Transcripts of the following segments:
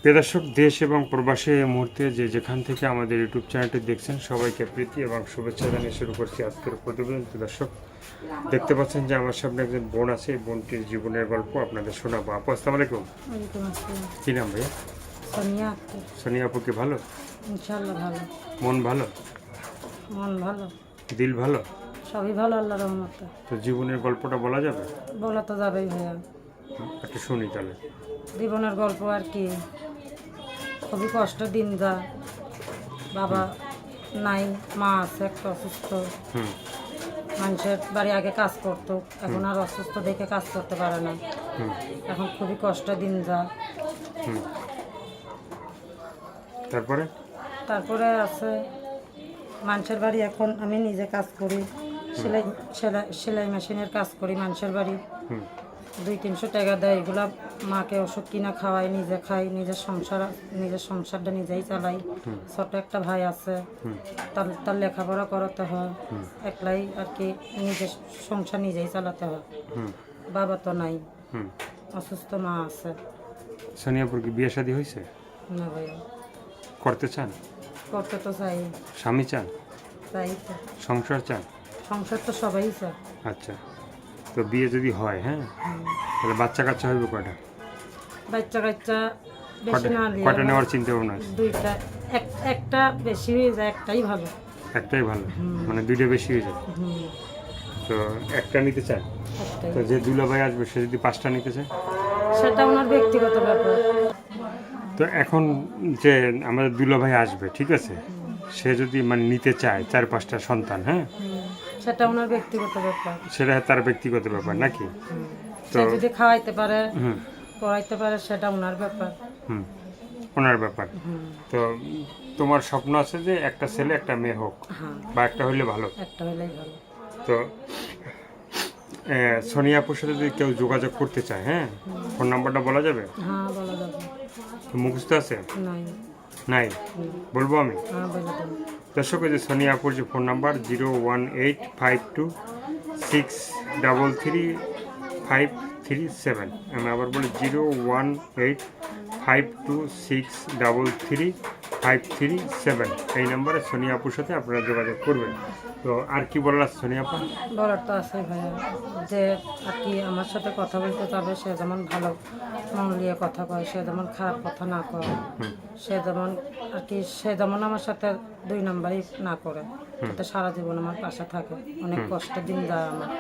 প্রিয় দর্শক, দেশ এবং প্রবাসে এই মুহূর্তে যে যেখান থেকে আমাদের ইউটিউব চ্যানেলটি দেখছেন সবাইকে প্রীতি এবং শুভেচ্ছা জানিয়ে শুরু করছি আজকের প্রতিবেদন। প্রিয় দর্শক, দেখতে পাচ্ছেন যে আমার সামনে একজন বোন আছে। এই বোনটির জীবনের গল্প আপনাদের শোনাবো। আপু, আসসালামু আলাইকুম। ওয়ালাইকুম আসসালাম। কী নাম ভাইয়া? সোনিয়া আক্তার। সোনিয়া আপু কি ভালো? ইনশাআল্লাহ ভালো। মন ভালো? মন ভালো, দিল ভালো? সবই ভালো আল্লাহর রহমতে। তো জীবনের গল্পটা বলা যাবে? বলা তো যাবেই ভাইয়া। একটু শুনি তাহলে। জীবনের গল্প আর কি, খুবই কষ্ট দিন যা। বাবা নাই, মা আছে একটা অসুস্থ। হুম মানুষের বাড়ি আগে কাজ করতো, এখন আর অসুস্থ দেখে কাজ করতে পারে না। হুম এখন খুবই কষ্ট দিন যা। হুম তারপরে? তারপরে আছে মানুষের বাড়ি, এখন আমি নিজে কাজ করি, সেলাই সেলাই সেলাই মেশিনের কাজ করি মানুষের বাড়ি। হুম 200-300 টাকা দেয়, এগুলা মাকে ওষুধ কিনা খাওয়াই, নিজে খাই, নিজের সংসারটা নিজেই চালাই। ছোট একটা ভাই আছে, তার লেখাপড়া করাতে হয়, একলাই আর কি, নিজের সংসার নিজেই চালাতে হয়। হুম বাবা তো নাই, হুম অসুস্থ মা আছে। সোনিয়াপুর কি বিয়ে শাদী হয়েছে? না ভাইয়া, করতে চান? করতে তো চাই, স্বামী চান? চাই তো, সংসার চান? সংসার তো সবাই চায়। আচ্ছা, তো বিয়ে যদি হয়, হ্যাঁ, তাহলে বাচ্চা কাচ্চা হইবে কয়টা? বাচ্চা কাচ্চা বেশি না নিলে কয়টা নেওয়ার চিন্তা ভাবনা আছে? 2টা, একটা বেশি হয়ে যায়, একটাই ভালো। একটাই ভালো, মানে দুইটা বেশি হয়ে যায়। হুম, তো একটা নিতে চান? একটাই। তো যে দুলাভাই আসবে সে যদি 5টা নিতে চায়? সেটা ওনার ব্যক্তিগত ব্যাপার। তো এখন যে আমাদের দুলাভাই আসবে, ঠিক আছে, সে যদি মানে নিতে চায় 4-5টা সন্তান, হ্যাঁ, সেটা ওনার ব্যক্তিগত ব্যাপার। সেটা তার ব্যক্তিগত ব্যাপার নাকি? সে যদি খাওয়াইতে পারে, হুম পড়াইতে পারে, সেটা ওনার ব্যাপার। হুম ওনার ব্যাপার। তো তোমার স্বপ্ন আছে যে একটা ছেলে একটা মেয়ে হোক, হ্যাঁ, বা একটা হইলে ভালো। একটা হলেই ভালো। তো সোনিয়া আপুর সাথে যদি কেউ যোগাযোগ করতে চায়, হ্যাঁ, ফোন নাম্বারটা বলা যাবে? হ্যাঁ, বলা যাবে। মুখস্থ আছে? নাই। নাই? বলবো আমি? হ্যাঁ, বলে দেন। দর্শক, যে সোনিয়া আপুর যে ফোন নাম্বার 01852633537। আমি আবার বলি 01852633537। এই নাম্বারে সোনিয়া আপুর সাথে আপনারা যোগাযোগ করবেন। তো আর কি বলার আছে সোনিয়া আপা? বলার তো আছে ভাইয়া, যে আর কি আমার সাথে কথা বলতে যাবে, সে যেমন ভালো মন নিয়ে কথা কয়, সে যেমন খারাপ কথা না কয়, সে যেমন আর কি, সে যেমন আমার সাথে 2 নাম্বারই না করে, যাতে সারা জীবন আমার পাশে থাকে। অনেক কষ্ট দিন যায় আমার,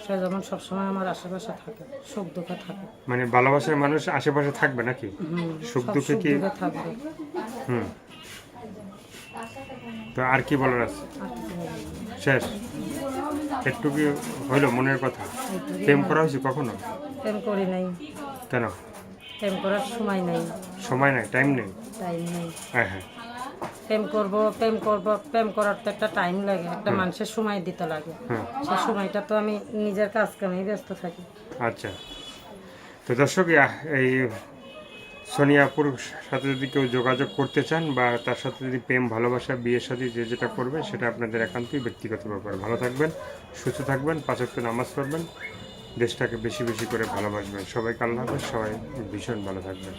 সে যেমন সবসময় আমার আশেপাশে থাকে, সুখ দুঃখে থাকে। মানে ভালোবাসার মানুষ আশেপাশে থাকবে নাকি? সুখ সব দুঃখে সুখ কি? দুঃখে থাকবে। হুম তো আর কি বলার আছে? আর কিছু বলবো না। শেষ? একটু কি হইলো মনের কথা? প্রেম করা হয়েছে কখনো? প্রেম করি নাই, কেন? প্রেম করার সময় নেই, সময় নাই, টাইম নেই? টাইম নেই। হ্যাঁ হ্যাঁ প্রেম করার তো একটা টাইম লাগে, একটা মানুষের সময় দিতে লাগে। হ্যাঁ সেই সময়টা তো আমি নিজের কাজ কামেই ব্যস্ত থাকি। আচ্ছা। তো দর্শক, এই সোনিয়াপুর সাথে যদি কেউ যোগাযোগ করতে চান, বা তার সাথে যদি প্রেম ভালোবাসা বিয়ের সাথে যে যেটা করবেন, সেটা আপনাদের একান্তই ব্যক্তিগত ব্যাপার। ভালো থাকবেন, সুস্থ থাকবেন, 5 ওয়াক্ত নামাজ পড়বেন, দেশটাকে বেশি বেশি করে ভালোবাসবেন। সবাইকে আল্লাহ হাফেজ, সবাই ভীষণ ভালো থাকবেন।